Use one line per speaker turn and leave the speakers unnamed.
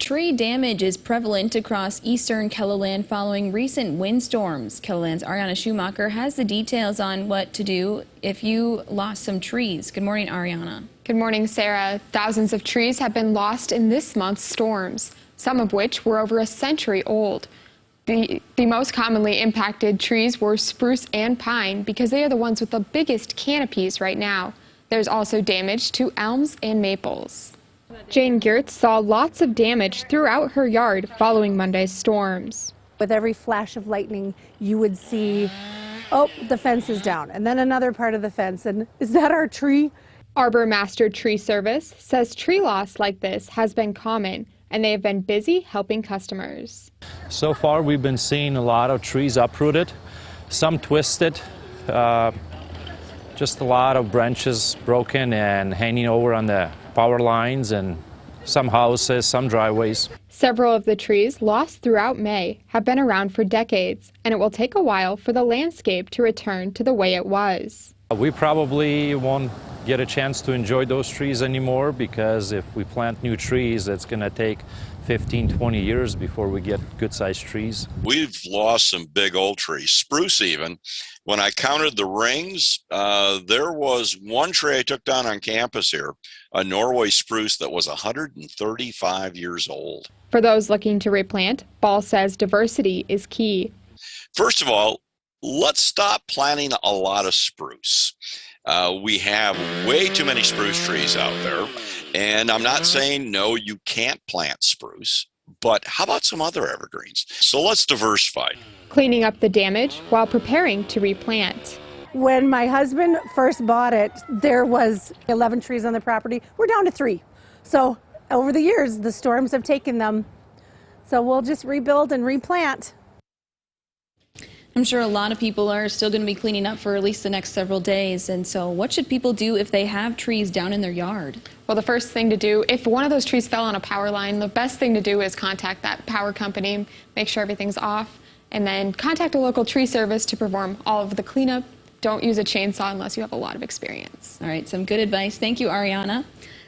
Tree damage is prevalent across eastern KELOLAND following recent windstorms. KELOLAND's Ariana Schumacher has the details on what to do if you lost some trees. Good morning, Ariana.
Good morning, Sarah. Thousands of trees have been lost in this month's storms, some of which were over a century old. The most commonly impacted trees were spruce and pine because they are the ones with the biggest canopies right now. There's also damage to elms and maples. Jane Geertz saw lots of damage throughout her yard following Monday's storms.
With every flash of lightning, you would see, oh, the fence is down, and then another part of the fence, and is that our tree?
Arbor Master Tree Service says tree loss like this has been common, and they have been busy helping customers.
So far, we've been seeing a lot of trees uprooted, some twisted, just a lot of branches broken and hanging over on the power lines and some houses, some driveways.
Several of the trees lost throughout May have been around for decades, and it will take a while for the landscape to return to the way it was.
We probably won't get a chance to enjoy those trees anymore because if we plant new trees, it's going to take 15, 20 years before we get good-sized trees.
We've lost some big old trees, spruce even. When I counted the rings, there was one tree I took down on campus here, a Norway spruce that was 135 years old.
For those looking to replant, Ball says diversity is key.
First of all, let's stop planting a lot of spruce. We have way too many spruce trees out there, and I'm not saying no, you can't plant spruce, but how about some other evergreens? So let's diversify.
Cleaning up the damage while preparing to replant.
When my husband first bought it, there was 11 trees on the property. We're down to 3. So over the years, the storms have taken them. So we'll just rebuild and replant.
I'm sure a lot of people are still going to be cleaning up for at least the next several days. And so what should people do if they have trees down in their yard?
Well, the first thing to do, if one of those trees fell on a power line, the best thing to do is contact that power company, make sure everything's off, and then contact a local tree service to perform all of the cleanup. Don't use a chainsaw unless you have a lot of experience.
All right, some good advice. Thank you, Ariana.